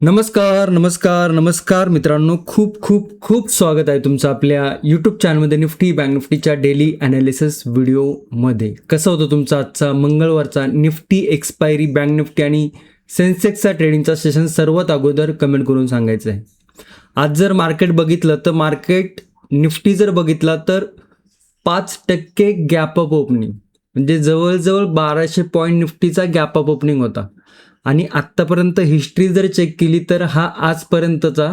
नमस्कार नमस्कार नमस्कार मित्रांनो, खूप खूप खूप स्वागत आहे तुमचं आपल्या यूट्यूब चॅनलमध्ये निफ्टी बँक निफ्टीच्या डेली ॲनालिसिस व्हिडिओमध्ये. कसं होतं तुमचा आजचा मंगळवारचा निफ्टी एक्सपायरी, बँक निफ्टी आणि सेन्सेक्सचा ट्रेडिंगचा सेशन सर्वात अगोदर कमेंट करून सांगायचं आहे. आज जर मार्केट बघितलं तर मार्केट निफ्टी जर बघितला तर 5% गॅप अप ओपनिंग, म्हणजे जवळजवळ 1200 पॉईंट निफ्टीचा गॅप अप ओपनिंग होता. आणि आत्तापर्यंत हिस्ट्री जर चेक केली तर हा आजपर्यंतचा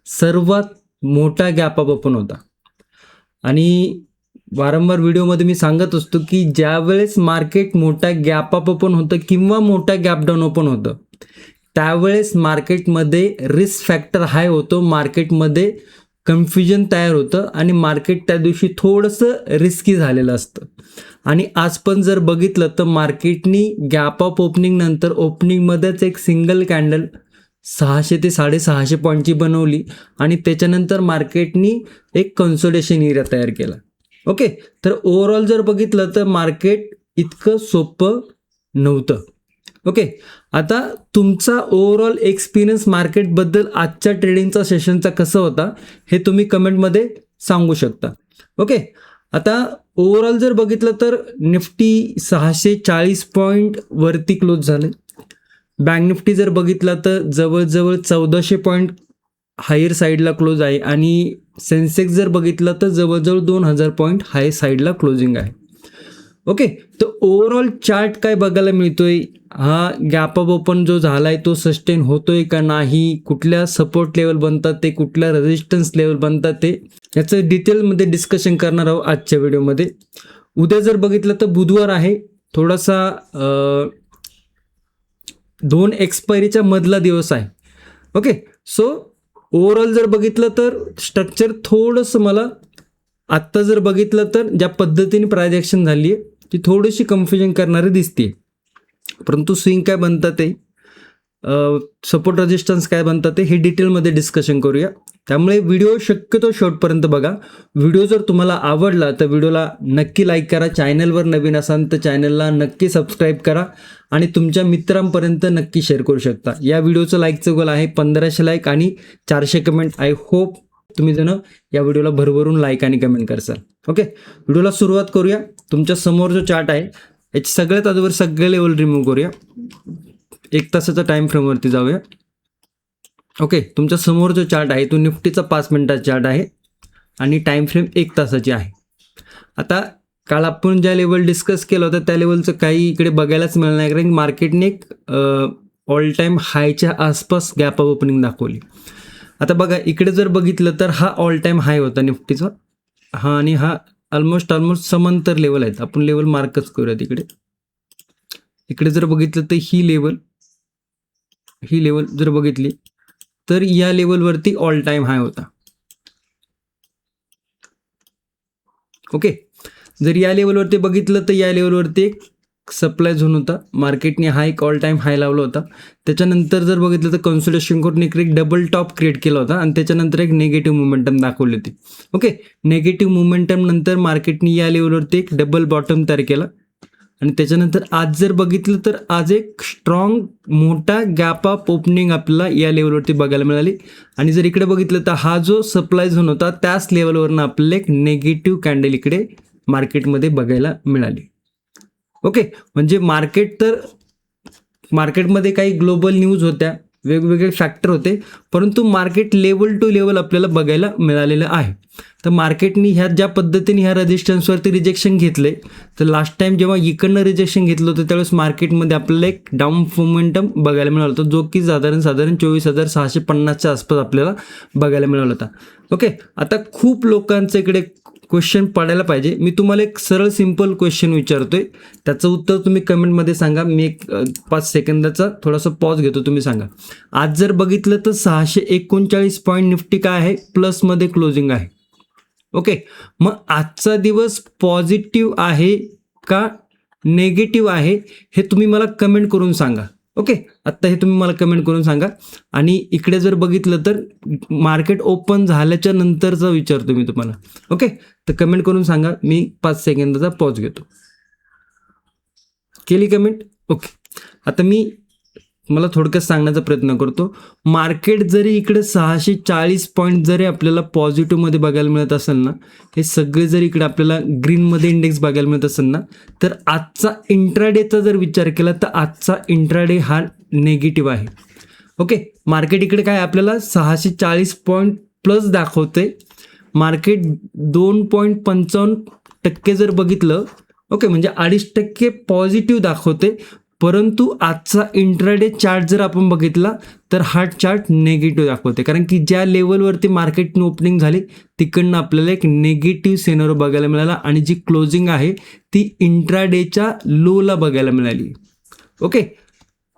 सर्वात मोठा गॅप अप ओपन होता. आणि वारंवार व्हिडिओमध्ये मी सांगत असतो की ज्यावेळेस मार्केट मोठा गॅप अप ओपन होतं किंवा मोठा गॅप डाऊन ओपन होतं, त्यावेळेस मार्केटमध्ये रिस्क फॅक्टर हाय होतो, मार्केटमध्ये कन्फ्युजन तयार होतं आणि मार्केट त्या दिवशी थोडंसं रिस्की झालेलं असतं. आणि आज पण जर बघितलं तर मार्केटनी गॅप अप ओपनिंग नंतर ओपनिंगमध्येच एक सिंगल कॅन्डल 600 ते 650 पॉईंटची बनवली आणि त्याच्यानंतर मार्केटनी एक कन्सोलिडेशन एरिया तयार केला. ओके, तर ओव्हरऑल जर बघितलं तर मार्केट इतकं सोपं नव्हतं. ओके, आता तुमचा ओव्हरऑल एक्सपिरियन्स मार्केटबद्दल आजच्या ट्रेडिंगचा सेशनचा कसा होता हे तुम्ही कमेंटमध्ये सांगू शकता. ओके, आता ओव्हरऑल जर बघितलं तर निफ्टी 640 पॉईंट वरती क्लोज झाले. बँक निफ्टी जर बघितला तर जवळजवळ 1400 पॉईंट हायर साईडला क्लोज आहे आणि सेन्सेक्स जर बघितलं तर जवळजवळ 2000 पॉईंट हाय साईडला क्लोजिंग आहे. ओके, तर ओव्हरऑल चार्ट काय बघायला मिळतोय, हा गॅप अप ओपन जो झाला आहे तो सस्टेन होतोय का नाही, कुठल्या सपोर्ट लेवल बनतात ते, कुठल्या रेजिस्टन्स लेवल बनतात ते, याचं डिटेलमध्ये डिस्कशन करणार आहोत आजच्या व्हिडिओमध्ये. उद्या जर बघितलं तर बुधवार आहे, थोडासा 2 एक्सपायरीच्या मधला दिवस आहे. ओके, सो ओव्हरऑल जर बघितलं तर स्ट्रक्चर थोडंसं मला आत्ता जर बघितलं तर ज्या पद्धतीने प्राइस ॲक्शन झाली आहे ती थोडीशी कन्फ्युजन करणारी दिसते. परंतु स्विंग काय बनतात ते, सपोर्ट रेजिस्टन्स काय बनतात ते, हे डिटेलमध्ये डिस्कशन करूया. त्यामुळे व्हिडिओ शक्यतो शेवटपर्यंत बघा. व्हिडिओ जर तुम्हाला आवडला तर व्हिडिओला नक्की लाईक करा. चॅनलवर नवीन असाल तर चॅनलला नक्की सबस्क्राईब करा आणि तुमच्या मित्रांपर्यंत नक्की शेअर करू शकता. या व्हिडिओचं लाईकचं गोल आहे 1500 लाईक आणि 400 कमेंट. आय होप तुम्ही जण या व्हिडिओला भरभरून लाईक आणि कमेंट करसाल. ओके, व्हिडिओला सुरुवात करूया. तुमच्या समोर जो चार्ट आहे याची सगळ्यात अगोदर सगळे लेवल रिमूव्ह करूया. 1 तासाचा टाईम फ्रेमवरती जाऊया. ओके, तुमच्या समोर जो चार्ट आहे तो निफ्टीचा 5 मिनिटाचा चार्ट आहे आणि टाईम फ्रेम 1 तासाची आहे. आता काल आपण ज्या लेवल डिस्कस केलं होतं त्या लेवलचं काही इकडे बघायलाच मिळणार नाही, कारण मार्केटने एक ऑल टाईम हायच्या आसपास गॅप अप ओपनिंग दाखवली. आता बघा इकडे जर बघितलं तर हा ऑल टाईम हाय होता निफ्टीचा, हा आणि हा ऑलमोस्ट समांतर लेवल आहेत. आपण लेवल मार्कच करूयात इकडे. इकडे जर बघितलं तर ही लेवल जर बघितली तर या लेवलवरती ऑल टाईम हाय होता. ओके, जर या लेवलवरती बघितलं तर या लेवलवरती एक सप्लाय झोन होता, मार्केटने हा एक ऑल टाईम हाय लावला होता. त्याच्यानंतर जर बघितलं तर कन्सोलिडेशन करून एक डबल टॉप क्रिएट केला होता आणि त्याच्यानंतर एक निगेटिव्ह मोमेंटम दाखवली होती. ओके, निगेटिव्ह मोमेंटम नंतर मार्केटने या लेवलवरती एक डबल बॉटम तयार केला आणि त्याच्यानंतर आज जर बघितलं तर आज एक स्ट्रॉंग मोठा गॅप अप ओपनिंग आपल्याला या लेवलवरती बघायला मिळाली. आणि जर इकडे बघितलं तर हा जो सप्लाय झोन होता त्याच लेवलवरनं आपल्याला एक नेगेटिव्ह कॅन्डल इकडे मार्केटमध्ये बघायला मिळाली. ओके, म्हणजे मार्केटमध्ये काही ग्लोबल न्यूज होत्या, वेगवेगळे फॅक्टर होते, परंतु मार्केट लेवल टू लेवल आपल्याला बघायला मिळालेलं आहे. तर मार्केटनी ह्या ज्या पद्धतीने ह्या रेजिस्टन्सवरती रिजेक्शन घेतले, तर लास्ट टाइम जेव्हा इकडनं रिजेक्शन घेतलं होतं त्यावेळेस मार्केटमध्ये आपल्याला एक डाऊन मोमेंटम बघायला मिळाला होता, जो की साधारण 24,650च्या आसपास आपल्याला बघायला मिळाला होता. ओके, आता खूप लोकांचं इकडे क्वेश्चन पडायला पाहिजे. मी तुम्हाला एक सरळ सिंपल क्वेश्चन विचारतोय, त्याचं उत्तर तुम्ही कमेंटमध्ये सांगा. मी एक 5 सेकंदाचा थोडासा पॉज घेतो, तुम्ही सांगा. आज जर बघितलं तर 639 पॉईंट निफ्टी काय आहे, प्लसमध्ये क्लोजिंग आहे. ओके, मग आजचा दिवस पॉझिटिव्ह आहे का नेगेटिव्ह आहे हे तुम्ही मला कमेंट करून सांगा. ओके, आत्ता हे तुम्ही मला कमेंट करून सांगा. आणि इकडे जर बघितलं तर मार्केट ओपन झाल्याच्या नंतरचा विचारतो मी तुम्हाला. ओके, तर कमेंट करून सांगा. मी 5 सेकंदाचा पॉज घेतो. केली कमेंट? ओके, आता मी मला थोडक्यात सांगण्याचा प्रयत्न करतो. मार्केट जरी इकडे 640 पॉईंट जरी आपल्याला पॉझिटिव्हमध्ये बघायला मिळत असेल ना, हे सगळे जर इकडे आपल्याला ग्रीनमध्ये इंडेक्स बघायला मिळत असेल ना, तर आजचा इंट्राडेचा जर विचार केला तर आजचा इंट्राडे हा नेगेटिव्ह आहे. ओके, मार्केट इकडे काय आपल्याला 640 पॉईंट प्लस दाखवते. मार्केट 2.55% जर बघितलं, ओके, म्हणजे 2.5% पॉझिटिव्ह दाखवते. परंतु आजचा इंट्राडे चार्ट जर आपण बघितला तर हा चार्ट नेगेटिव्ह दाखवते, कारण की ज्या लेवलवरती मार्केट ओपनिंग झाली तिकडनं आपल्याला एक नेगेटिव्ह सिनारिओ बघायला मिळाला आणि जी क्लोजिंग आहे ती इंट्राडेच्या लोला बघायला मिळाली. ओके,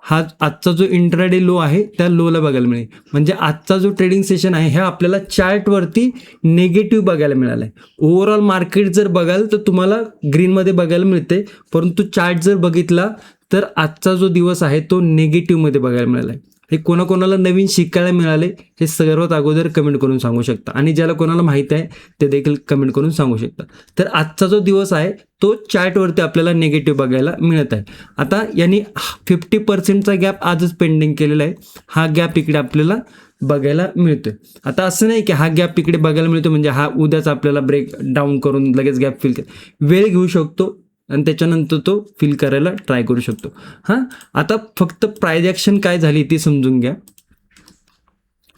हा आजचा जो इंट्राडे लो आहे त्या लोला बघायला मिळेल. म्हणजे आजचा जो ट्रेडिंग सेशन आहे ह्या आपल्याला चार्टवरती नेगेटिव्ह बघायला मिळाला आहे. ओव्हरऑल मार्केट जर बघाल तर तुम्हाला ग्रीनमध्ये बघायला मिळते, परंतु चार्ट जर बघितला तर आजचा जो दिवस आहे तो नेगेटिव्हमध्ये बघायला मिळाला आहे. हे कोणाकोणाला नवीन शिकायला मिळाले हे सर्वात अगोदर कमेंट करून सांगू शकता, आणि ज्याला कोणाला माहीत आहे ते देखील कमेंट करून सांगू शकता. तर आजचा जो दिवस आहे तो चार्टवरती आपल्याला निगेटिव्ह बघायला मिळत आहे. आता यांनी 50%चा गॅप आजच पेंडिंग केलेला आहे. हा गॅप इकडे आपल्याला बघायला मिळतोय. आता असं नाही की हा गॅप इकडे बघायला मिळतो म्हणजे हा उद्याच आपल्याला ब्रेक डाऊन करून लगेच गॅप फिल वेळ घेऊ शकतो आणि त्याच्यानंतर तो फिल करायला ट्राय करू शकतो. हां, आता फक्त प्राइस ॲक्शन काय झाली ती समजून घ्या.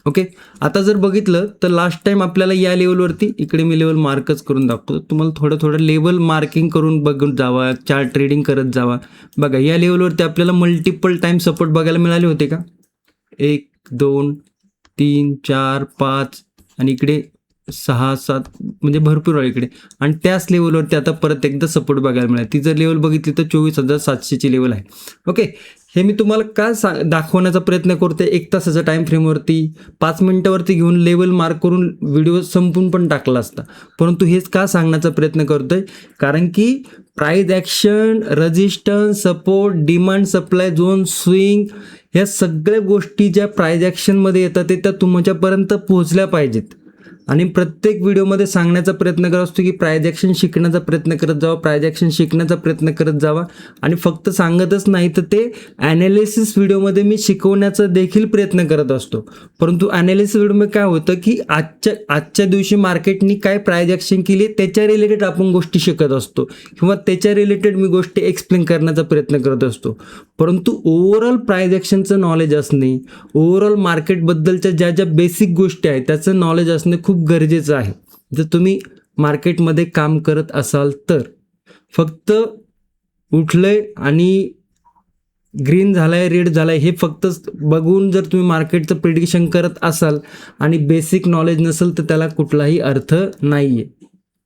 ओके, आता जर बघितलं तर लास्ट टाइम आपल्याला या लेवलवरती, इकडे मी लेवल मार्कच करून दाखवतो तुम्हाला, थोडं लेवल मार्किंग करून बघून जावा, चार्ट ट्रेडिंग करत जावा. बघा या लेवलवरती आपल्याला मल्टिपल टाइम सपोर्ट बघायला मिळाले होते का, 1 2 3 4 5 आणि इकडे 6 7, म्हणजे भरपूर वेळ इकडे. आणि त्याच लेवलवरती आता परत एकदा सपोर्ट बघायला मिळाला. ती जर लेवल बघितली तर 24,700ची लेवल आहे. ओके, हे मी तुम्हाला का दाखवण्याचा प्रयत्न करते 1 तासाच्या टाईम फ्रेमवरती, 5 मिनिटावरती घेऊन लेवल मार्क करून व्हिडिओ संपून पण टाकला असता, परंतु हेच का सांगण्याचा प्रयत्न करतोय, कारण की price action, resistance, support, demand supply zone, swing, ह्या सगळ्या गोष्टी ज्या प्राइस ॲक्शनमध्ये येतात ते त्या तुमच्यापर्यंत पोहोचल्या पाहिजेत. आणि प्रत्येक व्हिडिओमध्ये सांगण्याचा प्रयत्न करत असतो की प्राइस ॲक्शन शिकण्याचा प्रयत्न करत जावा, प्राइस ॲक्शन शिकण्याचा प्रयत्न करत जावा. आणि फक्त सांगतच नाही तर ते ॲनालिसिस व्हिडिओमध्ये मी शिकवण्याचा देखील प्रयत्न करत असतो. परंतु ॲनालिसिस व्हिडिओमध्ये काय होतं की आजच्या दिवशी मार्केटनी काय प्राइस ॲक्शन केली त्याच्या रिलेटेड आपण गोष्टी शिकत असतो किंवा त्याच्या रिलेटेड मी गोष्टी एक्सप्लेन करण्याचा प्रयत्न करत असतो. परंतु ओव्हरऑल प्राइस ॲक्शनचं नॉलेज असणे, ओव्हरऑल मार्केटबद्दलच्या ज्या बेसिक गोष्टी आहेत त्याचं नॉलेज असणे खूप गरजेचं आहे. जर तुम्ही मार्केटमध्ये काम करत असाल तर. फक्त उठलंय आणि ग्रीन झालाय, रेड झालाय हे फक्त बघून जर तुम्ही मार्केटचं प्रिडिक्शन करत असाल आणि बेसिक नॉलेज नसेल तर त्याला कुठलाही अर्थ नाही आहे.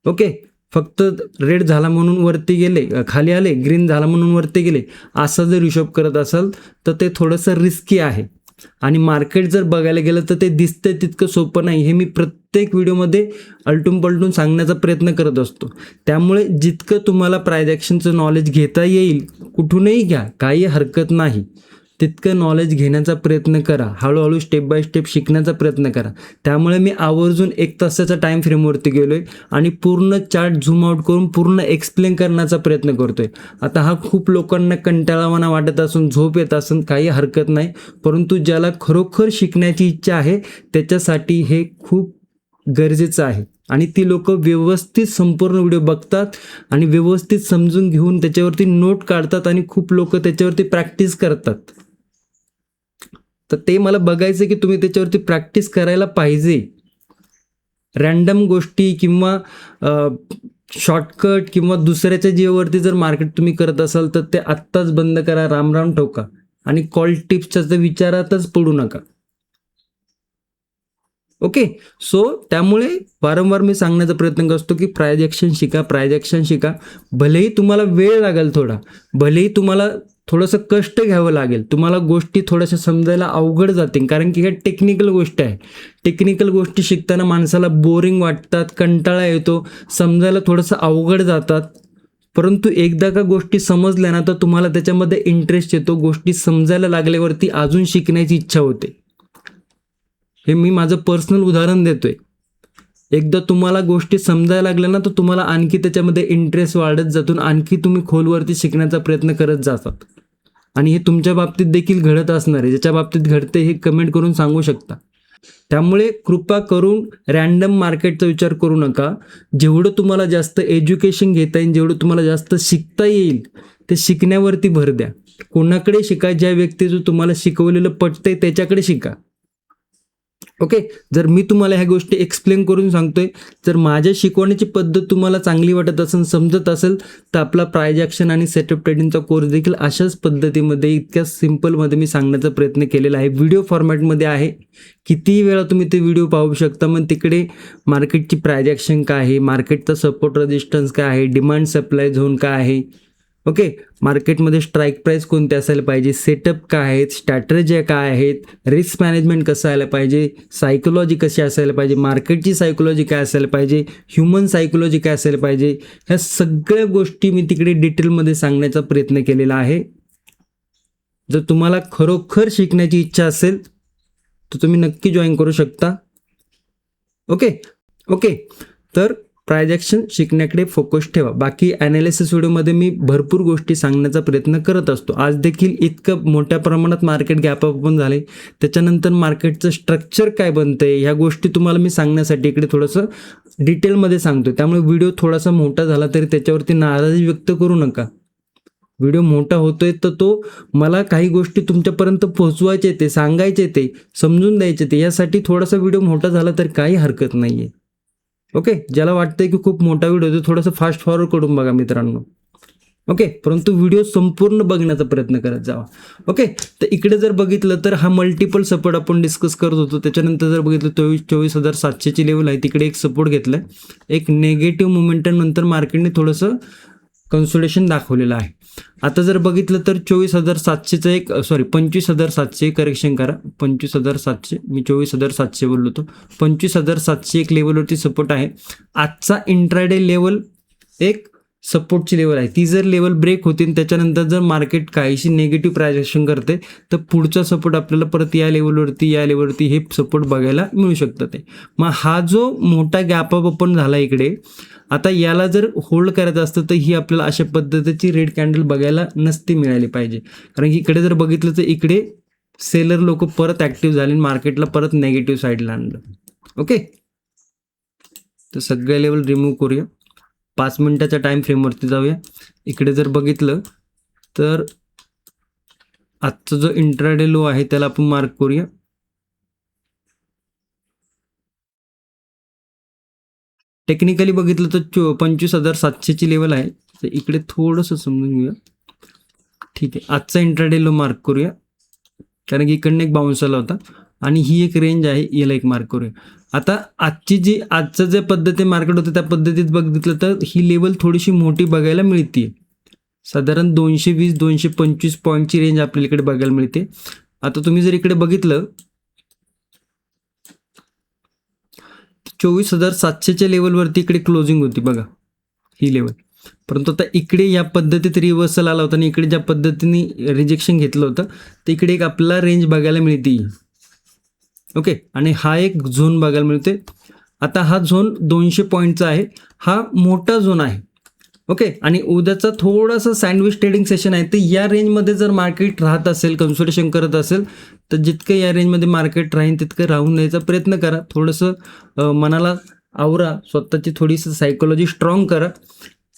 ओके, फक्त रेड झाला म्हणून वरती गेले, खाली आले, ग्रीन झाला म्हणून वरती गेले, असा जर हिशोब करत असाल तर ते थोडंसं रिस्की आहे. आणि मार्केट जर बघायला गेलं तर ते दिसतंय तितकं सोपं नाही, हे मी प्रत्येक व्हिडिओमध्ये अलटून पलटून सांगण्याचा प्रयत्न करत असतो. त्यामुळे जितकं तुम्हाला प्राइस ॲक्शनचं नॉलेज घेता येईल कुठूनही घ्या, काही हरकत नाही, तितकं नॉलेज घेण्याचा प्रयत्न करा, हळूहळू स्टेप बाय स्टेप शिकण्याचा प्रयत्न करा. त्यामुळे मी आवर्जून 1 तासाच्या टाईम फ्रेमवरती गेलो आहे आणि पूर्ण चार्ट झूम आउट करून पूर्ण एक्सप्लेन करण्याचा प्रयत्न करतो आहे. आता हा खूप लोकांना कंटाळावाना वाटत असून, झोप येत असून काही हरकत नाही, परंतु ज्याला खरोखर शिकण्याची इच्छा आहे त्याच्यासाठी हे खूप गरजेचं आहे. आणि ती लोक व्यवस्थित संपूर्ण व्हिडिओ बघतात आणि व्यवस्थित समजून घेऊन त्याच्यावरती नोट काढतात आणि खूप लोक त्याच्यावरती प्रॅक्टिस करतात. तर ते मला बघायचं की तुम्ही त्याच्यावरती प्रॅक्टिस करायला पाहिजे. रॅन्डम गोष्टी किंवा शॉर्टकट किंवा दुसऱ्याच्या जीवावरती जर मार्केट तुम्ही करत असाल तर ते आत्ताच बंद करा, राम ठोका आणि कॉल टिप्सच्या विचारातच पडू नका. ओके, सो त्यामुळे वारंवार मी सांगण्याचा प्रयत्न करतो की प्राइस ॲक्शन शिका, प्राइस ॲक्शन शिका. भलेही तुम्हाला वेळ लागेल थोडा, भलेही तुम्हाला थोडंसं कष्ट घ्यावं लागेल, तुम्हाला गोष्टी थोड्याशा समजायला अवघड जातील, कारण की ह्या टेक्निकल गोष्टी आहे. टेक्निकल गोष्टी शिकताना माणसाला बोरिंग वाटतात, कंटाळा येतो, समजायला थोडंसं अवघड जातात. परंतु एकदा का गोष्टी समजल्या ना तर तुम्हाला त्याच्यामध्ये इंटरेस्ट येतो, गोष्टी समजायला लागल्यावरती अजून शिकण्याची इच्छा होते. हे मी माझं पर्सनल उदाहरण देतोय. एकदा तुम्हाला गोष्टी समजायला लागल्या ना तर तुम्हाला आणखी त्याच्यामध्ये इंटरेस्ट वाढत जातो, आणखी तुम्ही खोलवरती शिकण्याचा प्रयत्न करत जातात. आणि हे तुमच्या बाबतीत देखील घडत असणार आहे. ज्याच्या बाबतीत घडते हे कमेंट करून सांगू शकता. त्यामुळे कृपा करून रॅन्डम मार्केटचा विचार करू नका. जेवढं तुम्हाला जास्त एज्युकेशन घेता येईल, जेवढं तुम्हाला जास्त शिकता येईल ते शिकण्यावरती भर द्या. कोणाकडे शिका, ज्या व्यक्तीचं तुम्हाला शिकवलेलं पटतंय त्याच्याकडे शिका. ओके, जर मी तुम्हाला ह्या गोष्टी एक्सप्लेन करून सांगतोय, जर माझ्या शिकवण्याची पद्धत तुम्हाला चांगली वाटत असेल, समजत असेल, तर आपला प्राइज ॲक्शन आणि सेटअप ट्रेडिंगचा कोर्स देखील अशाच पद्धतीमध्ये इतक्या सिम्पलमध्ये मी सांगण्याचा प्रयत्न केलेला आहे. व्हिडिओ फॉर्मॅटमध्ये आहे. कितीही वेळा तुम्ही ते व्हिडिओ पाहू शकता. मग तिकडे मार्केटची प्राइज ॲक्शन काय आहे, मार्केटचा सपोर्ट रेजिस्टन्स काय आहे, डिमांड सप्लाय झोन काय आहे, ओके, मार्केटमध्ये स्ट्राईक प्राईस कोणते असायला पाहिजे, सेटअप काय आहेत, स्ट्रॅटेजी काय आहेत, रिस्क मॅनेजमेंट कसं असायला पाहिजे, सायकोलॉजी कशी असायला पाहिजे, मार्केटची सायकोलॉजी काय असायला पाहिजे, ह्युमन सायकोलॉजी काय असायला पाहिजे, ह्या सगळ्या गोष्टी मी तिकडे डिटेलमध्ये सांगण्याचा प्रयत्न केलेला आहे. जर तुम्हाला खरोखर शिकण्याची इच्छा असेल तर तुम्ही नक्की जॉईन करू शकता. ओके, तर प्राइज ॲक्शन शिकण्याकडे फोकस ठेवा. बाकी ॲनालिसिस व्हिडिओमध्ये मी भरपूर गोष्टी सांगण्याचा प्रयत्न करत असतो. आज देखील इतकं मोठ्या प्रमाणात मार्केट गॅप अप पण झाले. त्याच्यानंतर मार्केटचं स्ट्रक्चर काय बनतंय ह्या गोष्टी तुम्हाला मी सांगण्यासाठी इकडे थोडंसं डिटेलमध्ये सांगतो. त्यामुळे व्हिडिओ थोडासा मोठा झाला तरी त्याच्यावरती नाराजी व्यक्त करू नका. व्हिडिओ मोठा होतोय तर तो मला काही गोष्टी तुमच्यापर्यंत पोहोचवायचे, ते सांगायचे, ते समजून द्यायचे, ते यासाठी थोडासा व्हिडिओ मोठा झाला तर काही हरकत नाही आहे. ओके, ज्याला वाटतंय की खूप मोठा व्हिडिओ आहे थोडंसं फास्ट फॉरवर्ड करून बघा मित्रांनो. ओके, परंतु व्हिडिओ संपूर्ण बघण्याचा प्रयत्न करत जावा. ओके, तर इकडे जर बघितलं तर हा मल्टिपल सपोर्ट आपण डिस्कस करत होतो. त्याच्यानंतर जर बघितलं 24,700ची लेवल आहे, तिकडे एक सपोर्ट घेतलाय. एक नेगेटिव्ह मोमेंटम नंतर मार्केटने थोडंसं कन्सोलेशन दाखवलेलं आहे. आता जर बघितलं तर 24,700चं एक 25,700 करेक्शन करा. 25,700, मी 24,700 बोललो होतो. 25,700 एक लेवलवरती सपोर्ट आहे. आजचा इंट्राडे लेवल एक सपोर्टची लेवल आहे. ती जर लेवल ब्रेक होती आणि त्याच्यानंतर जर मार्केट काहीशी नेगेटिव्ह प्राइस ॲक्शन करते तर पुढचा सपोर्ट आपल्याला परत या लेवलवरती हे सपोर्ट बघायला मिळू शकतं. ते मग हा जो मोठा गॅप अप पण झाला इकडे, आता याला जर होल्ड करायचं असतं तर ही आपल्याला अशा पद्धतीची रेड कॅन्डल बघायला नसती मिळाली पाहिजे. कारण की इकडे जर बघितलं तर इकडे सेलर लोक परत ॲक्टिव्ह झाले, मार्केटला परत नेगेटिव्ह साईडला आणलं. ओके, तर सगळे लेवल रिमूव्ह करूया. 5 मिनिटाच्या टाईम फ्रेमवरती जाऊया. इकडे जर बघितलं तर आजचा जो इंट्राडे लो आहे त्याला आपण मार्क करूया. टेक्निकली बघितलं तर 25,700ची लेवल आहे. तर इकडे थोडंसं समजून घेऊया. ठीक आहे, आजचा इंट्राडे लो मार्क करूया कारण की इकडनं एक बाउन्स आला होता आणि ही एक रेंज आहे, याला एक मार्क करूया. आता आजचं जे पद्धती मार्केट होतं त्या पद्धतीत बघितलं तर ही लेवल थोडीशी मोठी बघायला मिळते. साधारण 220-225 पॉईंटची रेंज आपल्याला इकडे बघायला मिळते. आता तुम्ही जर इकडे बघितलं 24,700च्या लेवलवरती इकडे क्लोजिंग होती बघा, ही लेवल. परंतु आता इकडे या पद्धतीत रिव्हर्सल आला होता आणि इकडे ज्या पद्धतीने रिजेक्शन घेतलं होतं तर इकडे एक आपल्याला रेंज बघायला मिळते. ओके, आणि हा एक झोन बघायला मिळते. आता हा झोन 200 पॉईंटचा आहे, हा मोठा झोन आहे. ओके, आणि उद्याचा थोडासा सँडविच ट्रेडिंग सेशन आहे. तर या रेंजमध्ये जर मार्केट राहत असेल, कन्सोलिडेशन करत असेल तर जितकं या रेंजमध्ये मार्केट राहील तितकं राहून द्यायचा प्रयत्न करा. थोडंसं मनाला आवरा, स्वतःची थोडीशी सायकोलॉजी स्ट्रॉंग करा.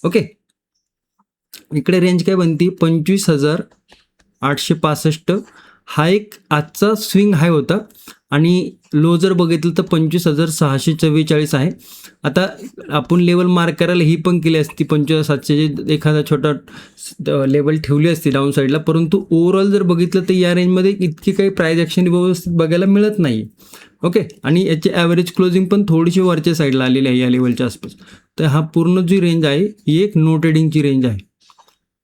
ओके, इकडे रेंज काय बनती 25,865. हा एक आजचा स्विंग हाय होता आणि लो जर बघितलं तर 25,644 आहे. आता आपण लेवल मार्क करायला ही पण केली असती 25,700 एखादा छोटा लेवल ठेवली असती डाऊन साईडला. परंतु ओव्हरऑल जर बघितलं तर या रेंजमध्ये इतकी काही प्राइस ॲक्शन व्यवस्थित बघायला मिळत नाही. ओके, आणि याची ॲव्हरेज क्लोजिंग पण थोडीशी वरच्या साईडला आलेली आहे या लेवलच्या आसपास. तर हा पूर्ण जी रेंज आहे ही एक नो ट्रेडिंगची रेंज आहे.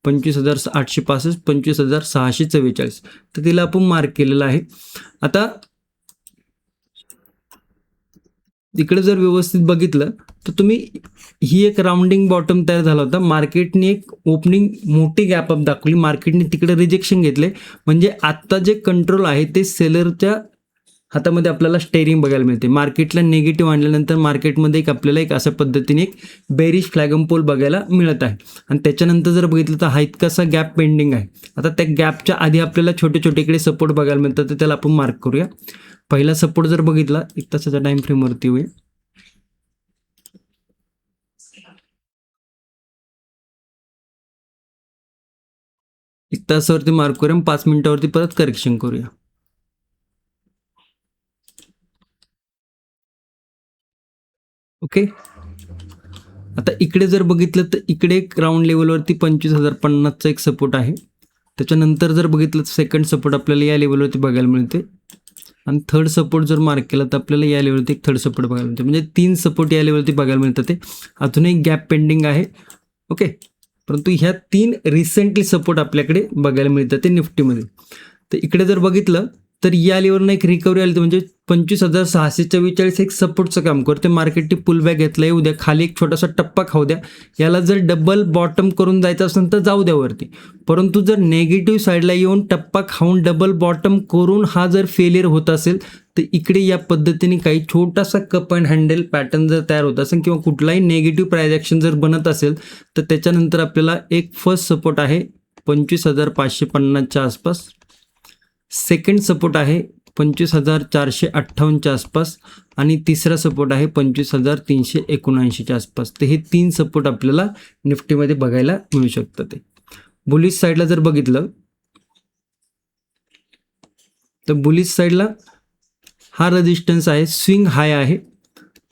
25,865, 25,644, तर तिला आपण मार्क केलेलं आहे. आता इकडे जर व्यवस्थित बघितलं तर तुम्ही ही एक राउंडिंग बॉटम तयार झाला होता. मार्केटने एक ओपनिंग मोठी गॅप अप दाखवली, मार्केटने तिकडे रिजेक्शन घेतले. म्हणजे आत्ता जे कंट्रोल आहे ते सेलरच्या हातामध्ये आपल्याला स्टेरिंग बघायला मिळते. मार्केटला निगेटिव्ह आणल्यानंतर मार्केटमध्ये एक आपल्याला एक अशा पद्धतीने एक बेरिश फ्लॅग ऑन पोल बघायला मिळत आहे. आणि त्याच्यानंतर जर बघितलं तर हा इतकासा गॅप पेंडिंग आहे. आता त्या गॅपच्या आधी आपल्याला छोटे छोटे इकडे सपोर्ट बघायला मिळतात, तर त्याला आपण मार्क करूया. पहिला सपोर्ट जर बघितला 1 तासाच्या टाइम फ्रेमवरती होईल, 1 तासावरती मार्क करूया, 5 मिनिटावरती परत करेक्शन करूया. ओके. आता इकडे जर बघितलं तर इकडे ग्राउंड लेवलवरती 25,050चा एक सपोर्ट आहे. त्याच्यानंतर जर बघितलं तर सेकंड सपोर्ट आपल्याला या लेवलवरती बघायला मिळते. आणि थर्ड सपोर्ट जर मार्क केला तर आपल्याला या लेवलवरती एक थर्ड सपोर्ट बघायला मिळते. म्हणजे 3 सपोर्ट या लेवलवरती बघायला मिळतात. ते अजूनही गॅप पेंडिंग आहे. ओके. परंतु ह्या 3 रिसेंटली सपोर्ट आपल्याकडे बघायला मिळतात ते निफ्टीमध्ये. तर इकडे जर बघितलं तर या लेवलनं एक रिकव्हरी आली, म्हणजे 25,644 एक सपोर्टचं काम करते. मार्केटने पुल बॅक घेतलंय, उद्या खाली एक छोटासा टप्पा खाऊ द्या. याला जर डबल बॉटम करून जायचं असेल तर जाऊ द्या वरती. परंतु जर नेगेटिव्ह साईडला येऊन टप्पा खाऊन डबल बॉटम करून हा जर फेलियर होत असेल तर इकडे या पद्धतीने काही छोटासा कप अँड हँडल पॅटर्न जर तयार होत असेल किंवा कुठलाही नेगेटिव्ह प्राइस ॲक्शन जर बनत असेल तर त्याच्यानंतर आपल्याला एक फर्स्ट सपोर्ट आहे 25,550च्या आसपास. सेकंड सपोर्ट आहे 25,458च्या आसपास आणि तिसरा सपोर्ट आहे 25,379च्या आसपास. तर हे 3 सपोर्ट आपल्याला निफ्टीमध्ये बघायला मिळू शकतात. ते बुलिश साईडला जर बघितलं तर बुलिश साईडला हा रेजिस्टन्स आहे, स्विंग हाय आहे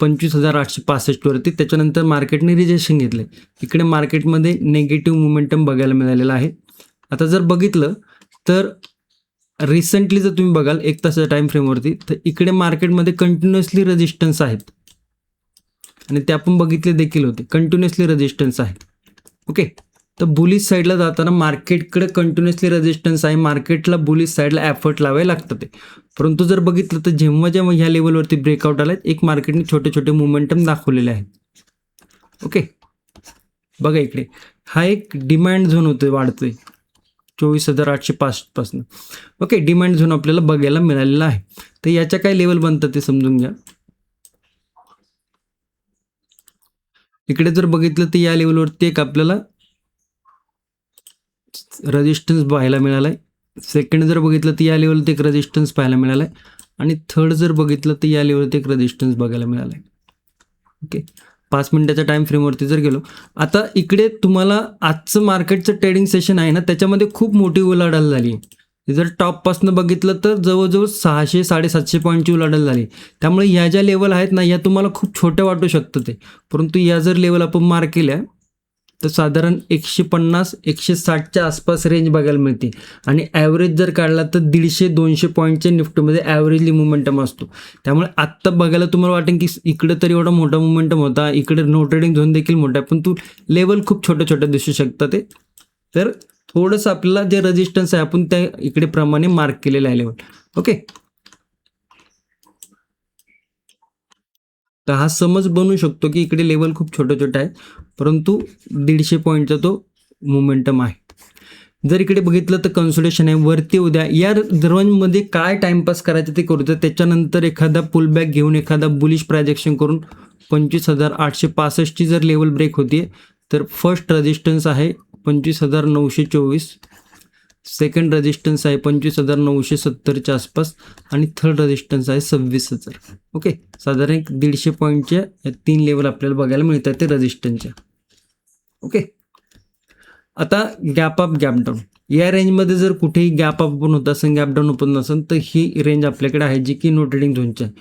25,865 वरती. त्याच्यानंतर मार्केटने रिजेक्शन घेतले. इकडे मार्केटमध्ये नेगेटिव्ह मोमेंटम बघायला मिळालेला आहे. आता जर बघितलं तर रिसेंटली जर तुम्ही बघाल 1 तासाच्या टाइम फ्रेमवरती तर इकडे मार्केटमध्ये कंटिन्युअसली रेजिस्टन्स आहेत आणि ते आपण बघितले देखील होते. कंटिन्युअसली रेजिस्टन्स आहे. ओके. तर बुलिश साईडला जाताना मार्केटकडे कंटिन्युअसली रेजिस्टन्स आहे. मार्केटला बुलिश साईडला एफर्ट लावायला लागतं ते. परंतु जर बघितलं तर जेव्हा जेव्हा ह्या लेवलवरती ब्रेकआउट आलाय एक मार्केटने छोटे छोटे मोमेंटम दाखवलेले आहेत. ओके. बघा इकडे हा एक डिमांड झोन होतोय, वाढतोय 24,805 पासून. ओके. डिमांड झोन आपल्याला बघायला मिळालेला आहे. तर याच्या काय लेवल बनतात ते समजून घ्या. इकडे जर बघितलं तर या लेवलवरती एक आपल्याला रेजिस्टन्स पाहायला मिळालाय. सेकंड जर बघितलं तर या लेवलवरती एक रेजिस्टन्स पाहायला मिळालाय आणि थर्ड जर बघितलं तर या लेवलवरती एक रेजिस्टन्स बघायला मिळालाय. ओके. 5 मिनिटाच्या टाइम फ्रेमवरती जर गेलो, आता इकडे तुम्हाला आजचं मार्केटचं ट्रेडिंग सेशन आहे ना त्याच्यामध्ये खूप मोठी उलाढाल झाली. जर टॉपपासून बघितलं तर जवळजवळ 600-750 पॉईंटची उलाढाल झाली. त्यामुळे ह्या ज्या लेवल आहेत ना या तुम्हाला खूप छोट्या वाटू शकतं ते. परंतु या जर लेवल आपण मार्क केल्या तर साधारण 150-160च्या आसपास रेंज बघायला मिळते. आणि ॲव्हरेज जर काढला तर 150-200 पॉईंटच्या निफ्टीमध्ये ॲव्हरेजली मोमेंटम असतो. त्यामुळे आत्ता बघायला तुम्हाला वाटेल की इकडे तर एवढा मोठा मोमेंटम होता, इकडे नो ट्रेडिंग झोन देखील मोठा आहे, पण तू लेवल खूप छोट्या छोट्या दिसू शकतात ते. तर थोडंसं आपल्याला जे रेजिस्टन्स आहे आपण त्या इकडे प्रमाणे मार्क केलेलं आहे लेवल. ओके. तर हा समज बनू शकतो की इकडे लेवल खूप छोटे छोटे आहे, परंतु 150 पॉईंटचा तो मोमेंटम आहे. जर इकडे बघितलं तर कन्सोलिडेशन आहे वरती. उद्या या रेंजमध्ये काय टाइमपास करायचं ते करू. तर त्याच्यानंतर एखादा पुलबॅक घेऊन एखादा बुलिश प्रायजेक्शन करून 25,865ची जर लेवल ब्रेक होती तर फर्स्ट रेजिस्टन्स आहे 25,924, सेकंड रेजिस्टन्स आहे 25,970च्या आसपास आणि थर्ड रेजिस्टन्स आहे 26,000. ओके. साधारण 150 पॉईंटच्या 3 लेवल आपल्याला बघायला मिळतात ते रेजिस्टन्सच्या. ओके. आता गॅप अप गॅप डाऊन या रेंजमध्ये जर कुठेही गॅप अप ओपन होत असेल गॅप डाऊन ओपन नसेल तर ही रेंज आपल्याकडे आहे जी की नो ट्रेडिंग झोनची आहे.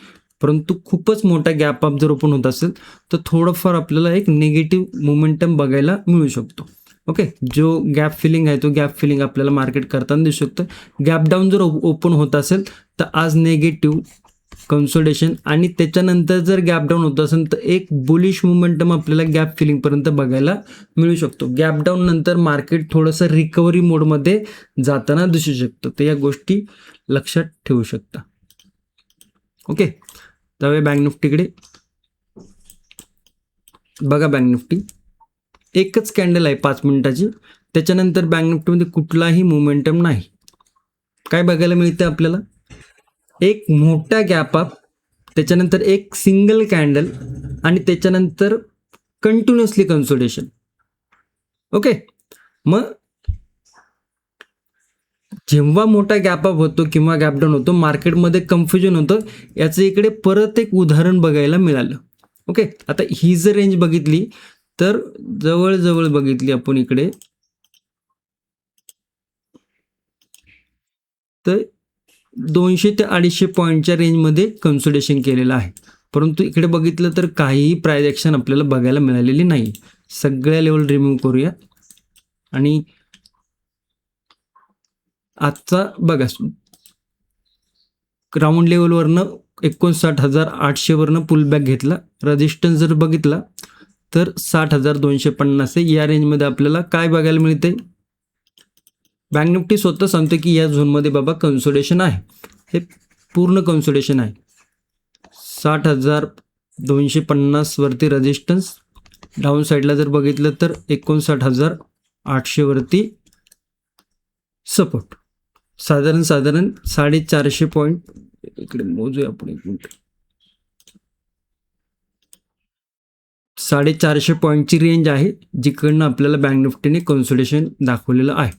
परंतु खूपच मोठा गॅप अप जर ओपन होत असेल तर थोडंफार आपल्याला एक निगेटिव्ह मोमेंटम बघायला मिळू शकतो. ओके. जो गॅप फिलिंग आहे तो गॅप फिलिंग आपल्याला मार्केट करताना दिसू शकतं. गॅप डाऊन जर ओपन होत असेल तर आज नेगेटिव्ह कन्सोलिडेशन आणि त्याच्यानंतर जर गॅप डाऊन होत असेल तर एक बुलिश मोमेंटम आपल्याला गॅप फिलिंगपर्यंत बघायला मिळू शकतो. गॅप डाऊन नंतर मार्केट थोडंसं रिकव्हरी मोडमध्ये जाताना दिसू शकतं. तर या गोष्टी लक्षात ठेवू शकता. ओके. जाऊया बँक निफ्टीकडे. बघा बँक निफ्टी एकच कॅन्डल आहे 5 मिनिटाची, त्याच्यानंतर बँक निफ्टीमध्ये कुठलाही मोमेंटम नाही. काय बघायला मिळतं आपल्याला एक मोठा गॅप अप, त्याच्यानंतर एक सिंगल कॅन्डल आणि त्याच्यानंतर कंटिन्युअसली कन्सोलिडेशन. ओके, मग जेव्हा मोठा गॅप अप होतो किंवा गॅप डाऊन होतो, मार्केटमध्ये कन्फ्युजन होतं. याचं इकडे परत एक उदाहरण बघायला मिळालं. ओके, आता ही जर रेंज बघितली तर जवळजवळ बघितली आपण इकडे तर 200 ते 250 पॉईंटच्या रेंजमध्ये कन्सोलिडेशन केलेलं आहे. परंतु इकडे बघितलं तर काहीही प्राइस ॲक्शन आपल्याला बघायला मिळालेली नाही. सगळ्या लेवल रिमूव्ह करूया आणि आजचा बघा ग्राउंड लेवलवरनं 59,800वरनं पुलबॅक घेतला. रेजिस्टन्स जर बघितला तर 60,250 आहे. या रेंजमध्ये आपल्याला काय बघायला मिळते, बँक निफ्टी स्वतः सांगते की या झोनमध्ये बाबा कन्सोलिडेशन आहे. हे पूर्ण कन्सोलिडेशन आहे. 60,250 वरती रेजिस्टन्स, डाऊन साईडला जर बघितलं तर 59,800 वरती सपोर्ट. साधारण 450 पॉईंट इकडे मोजूया आपण, 1 मिनिट. 450 पॉईंटची रेंज आहे जिकडनं आपल्याला बँक निफ्टीने कन्सोलिडेशन दाखवलेलं आहे.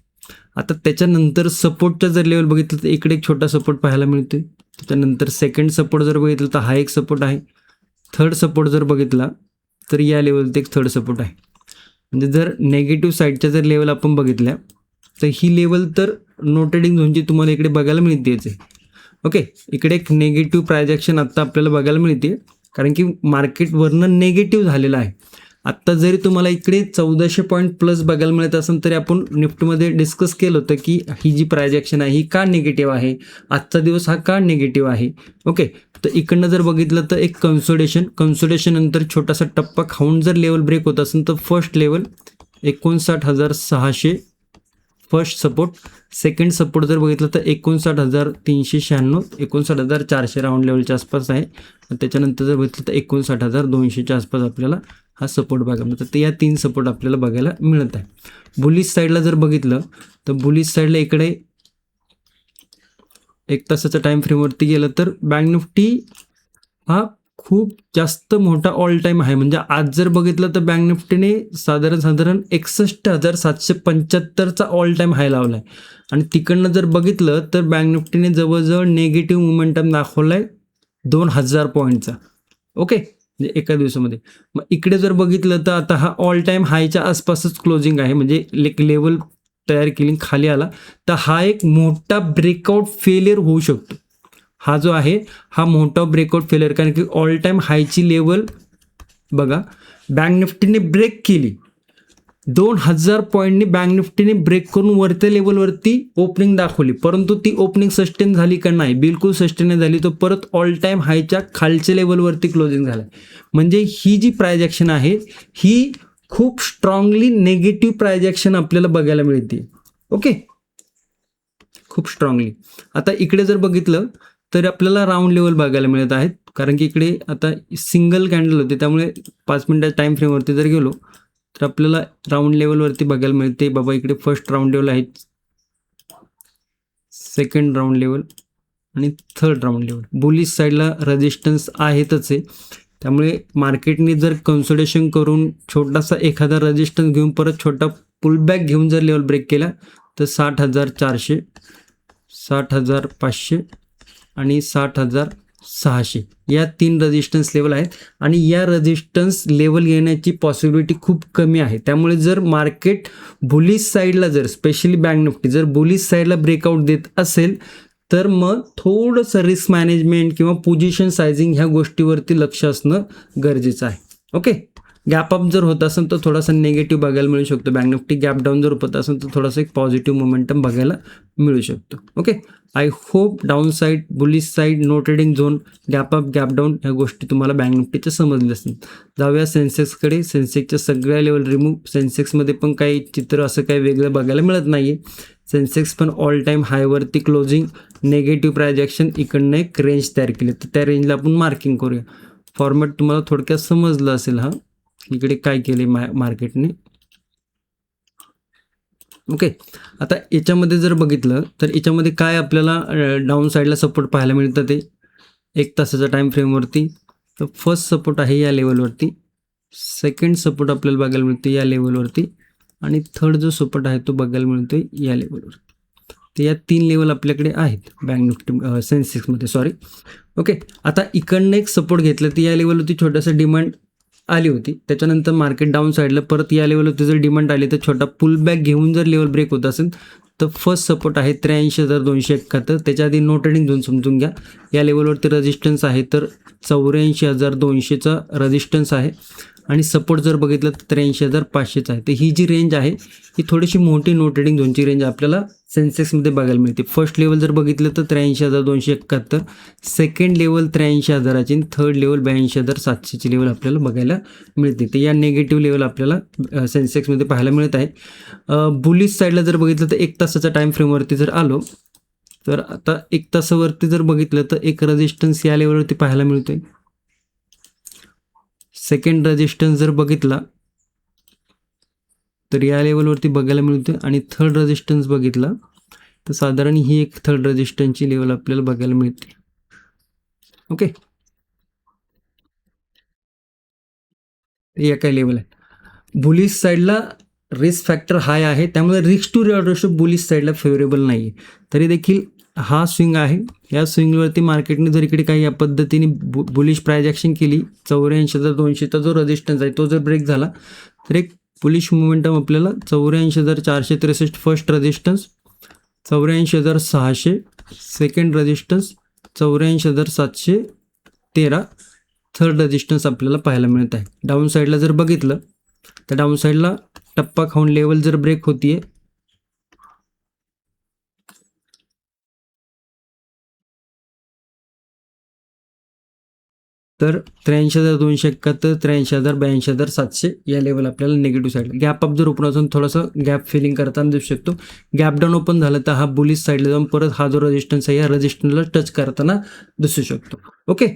आता त्याच्यानंतर सपोर्टचा जर लेवल बघितलं तर इकडे एक छोटा सपोर्ट पाहायला मिळतोय. त्याच्यानंतर सेकंड सपोर्ट जर बघितलं तर हा एक सपोर्ट आहे. थर्ड सपोर्ट जर बघितला तर या लेवलचं एक थर्ड सपोर्ट आहे. म्हणजे जर नेगेटिव्ह साईडच्या जर लेवल आपण बघितल्या तर ही लेवल तर नो ट्रेडिंग झोनची तुम्हाला इकडे बघायला मिळतेच आहे. ओके, इकडे एक नेगेटिव्ह प्राइस ॲक्शन आत्ता आपल्याला बघायला मिळते कारण की मार्केटवरनं नेगेटिव्ह झालेलं आहे. आत्ता जरी तुम्हाला इकडे 1400 पॉईंट प्लस बघायला मिळत असेल तरी आपण निफ्टीमध्ये डिस्कस केलं होतं की ही जी प्राइस ॲक्शन आहे ही का निगेटिव्ह आहे, आजचा दिवस हा का निगेटिव्ह आहे. ओके, तर इकडनं जर बघितलं तर एक कन्सोलिडेशन नंतर छोटासा टप्पा खाऊन जर लेवल ब्रेक होत असेल तर first level 59,600 first support. Second support जर बघितलं तर 59,396, 59,400 राऊंड लेवलच्या आसपास आहे. त्याच्यानंतर जर बघितलं तर 59,200च्या आसपास आपल्याला हा सपोर्ट बघायला मिळतो. तर या 3 सपोर्ट आपल्याला बघायला मिळत आहे. बुलिश साईडला जर बघितलं तर बुलिश साईडला इकडे 1 तासाच्या टाईम फ्रेमवरती गेलं तर बँक निफ्टी हा खूप जास्त मोठा ऑल टाईम आहे. म्हणजे आज जर बघितलं तर बँक निफ्टीने साधारण 61,775चा ऑल टाईम हाय लावला आहे. आणि तिकडनं जर बघितलं तर बँक निफ्टीने जवळजवळ नेगेटिव्ह मोमेंटम दाखवला आहे 2,000 पॉईंटचा. ओके, म्हणजे एका दिवसामध्ये. मग इकडे जर बघितलं तर आता हा ऑल टाईम हायच्या आसपासच क्लोजिंग आहे. म्हणजे एक लेवल तयार केली खाली आला तर हा एक मोठा ब्रेकआउट फेलियर होऊ शकतो. हा जो आहे हा मोठा ब्रेकआउट फेलियर, कारण की ऑल टाईम हायची लेवल बघा बँक निफ्टीने ब्रेक केली. 2,000 पॉईंटनी बँक निफ्टीने ब्रेक करून वरच्या लेवलवरती ओपनिंग दाखवली, परंतु ती ओपनिंग सस्टेन झाली का नाही, बिलकुल सस्टेन नाही झाली. तो परत ऑल टाईम हायच्या खालच्या लेवलवरती क्लोजिंग झाला. म्हणजे ही जी प्राइस ॲक्शन आहे ही खूप स्ट्रॉंगली नेगेटिव्ह प्राइस ॲक्शन आपल्याला बघायला मिळते. ओके, खूप स्ट्रॉंगली. आता इकडे जर बघितलं तर आपल्याला राऊंड लेवल बघायला मिळत आहेत, कारण की इकडे आता सिंगल कॅन्डल होते. त्यामुळे 5 मिनिटाच्या टाईम फ्रेमवरती जर गेलो तर आपल्याला राऊंड लेवलवरती बघायला मिळते. बाबा इकडे फर्स्ट राऊंड लेवल आहे, सेकंड राऊंड लेवल आणि थर्ड राऊंड लेवल. बुलिश साईडला रेजिस्टन्स आहेतच आहे. त्यामुळे मार्केटने जर कन्सोलिडेशन करून छोटासा एखादा रेजिस्टन्स घेऊन परत छोटा पुलबॅक घेऊन जर लेवल ब्रेक केला तर 60,400, 60,500 आणि 60,600 या 3 रेजिस्टन्स लेवल आहेत. आणि या रेजिस्टन्स लेवल येण्याची पॉसिबिलिटी खूप कमी आहे. त्यामुळे जर मार्केट बुलिश साईडला जर स्पेशली बँक निफ्टी जर बुलिश साईडला ब्रेकआउट देत असेल तर मग थोडंसं रिस्क मॅनेजमेंट किंवा पोझिशन सायझिंग ह्या गोष्टीवरती लक्ष असणं गरजेचं आहे. ओके, गॅप अप जर होत असेल तर थोडासा निगेटिव्ह बघायला मिळू शकतो बँक निफ्टी. गॅप डाऊन जर होत असेल तर थोडासा एक पॉझिटिव्ह मोमेंटम बघायला मिळू शकतो. Okay, I hope down side, bullish side, no trading zone, gap up, gap down ह्या गोष्टी तुम्हाला बँक निफ्टीच्या समजल्या असतील. जाऊया सेन्सेक्सकडे. सेन्सेक्सच्या सगळ्या लेवल रिमूव्ह. सेन्सेक्समध्ये पण काही चित्र असं काही वेगळं बघायला मिळत नाही आहे. सेन्सेक्स पण ऑल टाईम हायवरती क्लोजिंग, नेगेटिव्ह प्राइस ॲक्शन, इकडनं एक रेंज तयार केली. तर त्या रेंजला आपण मार्किंग करूया. फॉर्मॅट तुम्हाला थोडक्यात समजलं असेल. हा इकडे काय केले मार्केटने. ओके. आता याच्यामध्ये जर बघितलं तर याच्यामध्ये काय आपल्याला डाऊन साईडला सपोर्ट पाहायला मिळतं ते 1 तासाच्या टाईम फ्रेमवरती. तर फर्स्ट सपोर्ट आहे या लेवलवरती, सेकंड सपोर्ट आपल्याला बघायला मिळते या लेवलवरती आणि थर्ड जो सपोर्ट आहे तो बघायला मिळतोय या लेवलवरती. तर या 3 लेवल आपल्याकडे आहेत बँक निफ्टी सेन्सेक्समध्ये सॉरी. ओके. आता इकडनं एक सपोर्ट घेतलं तर या लेवलवरती छोटासा डिमांड आली होती, त्याच्यानंतर मार्केट डाऊन साईडला परत या लेवलवरती जर डिमांड आली तर छोटा पुलबॅक घेऊन जर लेवल ब्रेक होत असेल तर फर्स्ट सपोर्ट आहे 83,271. त्याच्या आधी नो ट्रेडिंग झोन समजून घ्या. या लेवलवरती रेजिस्टन्स आहे तर 84,200चा रेजिस्टन्स आहे आणि सपोर्ट जर बघितलं तर 83,500चा आहे. तर ही जी रेंज आहे ही थोडीशी मोठी नो ट्रेडिंग झोनची रेंज आपल्याला सेन्सेक्समध्ये बघायला मिळते. फर्स्ट लेवल जर बघितलं तर 83,271, सेकंड लेवल 83,000ची आणि थर्ड लेवल 82,700ची लेवल आपल्याला बघायला मिळते. तर या नेगेटिव्ह लेवल आपल्याला सेन्सेक्समध्ये पाहायला मिळत आहे. बुलिश साईडला जर बघितलं तर 1 तासाच्या टाईम फ्रेमवरती जर आलो तर आता 1 तासावरती जर बघितलं तर एक रेजिस्टन्स या लेवलवरती पाहायला मिळतोय. सेकंड रेजिस्टन्स जर बघितला तर या लेवलवरती बघायला मिळते आणि थर्ड रेजिस्टन्स बघितला तर साधारण ही एक थर्ड रेजिस्टन्सची लेवल आपल्याला बघायला मिळते. ओके. या काय लेवल आहे. बुलिश साईडला रिस्क फॅक्टर हाय आहे, त्यामुळे risk to reward ratio bullish साईडला फेवरेबल नाही आहे. तरी देखील हा स्विंग आहे. या स्विंगवरती मार्केटने जर इकडे काही या पद्धतीने बुलिश प्राइस ॲक्शन केली, 84,200चा जो रेजिस्टन्स आहे तो जर ब्रेक झाला तर एक बुलिश मोमेंटम आपल्याला 84,463 first resistance, 84,600 second resistance, 84,713 third resistance आपल्याला पाहायला मिळत आहे. डाऊन साईडला जर बघितलं तर डाऊन साईडला टप्पा खाऊन लेवल जर ब्रेक होतीये तर 83,271, 83,000, 82,700 या लेवल आपल्याला निगेटिव्ह साईडला. गॅप अप जर ओपन असून थोडंसं गॅप फिलिंग करताना दिसू शकतो. गॅप डाऊन ओपन झालं तर हा बुलिश साईडला जाऊन परत हा जो रेजिस्टन्स आहे या रेजिस्टन्सला टच करताना दिसू शकतो. ओके.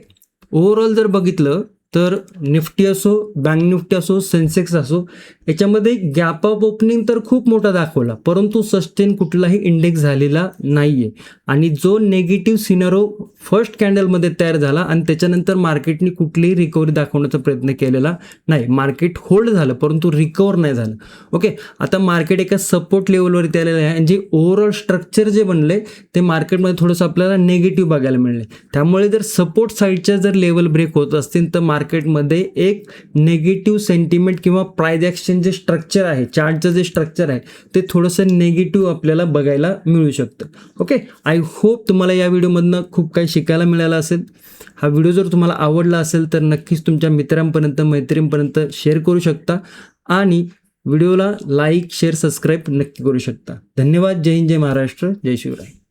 ओव्हरऑल जर बघितलं तर निफ्टी असो, बँक निफ्टी असो, सेन्सेक्स असो, याच्यामध्ये गॅप अप ओपनिंग तर खूप मोठा दाखवला, परंतु सस्टेन कुठलाही इंडेक्स झालेला नाही आहे. आणि जो नेगेटिव्ह सिनारो फर्स्ट कॅन्डलमध्ये तयार झाला आणि त्याच्यानंतर मार्केटने कुठलीही रिकव्हरी दाखवण्याचा प्रयत्न केलेला नाही. मार्केट होल्ड झालं परंतु रिकवर नाही झालं. ओके. आता मार्केट एका सपोर्ट लेवलवरती आलेलं आहे आणि जे ओव्हरऑल स्ट्रक्चर जे बनले ते मार्केटमध्ये थोडंसं आपल्याला नेगेटिव्ह बघायला मिळले. त्यामुळे जर सपोर्ट साईडच्या जर लेवल ब्रेक होत असतील तर मार्केटमध्ये एक नेगेटिव्ह सेंटिमेंट किंवा प्राइस ॲक्शन जे स्ट्रक्चर आहे, चार्टचं जे स्ट्रक्चर आहे ते थोडंसं नेगेटिव्ह आपल्याला बघायला मिळू शकतं. ओके. आय होप तुम्हाला या व्हिडिओमधनं खूप काही शिकायला मिळालं असेल. हा व्हिडिओ जर तुम्हाला आवडला असेल तर नक्कीच तुमच्या मित्रांपर्यंत, मैत्रिणींपर्यंत शेअर करू शकता आणि व्हिडिओला लाईक, शेअर, सबस्क्राईब नक्की करू शकता. धन्यवाद. जय हिंद, जय महाराष्ट्र, जय शिवराय.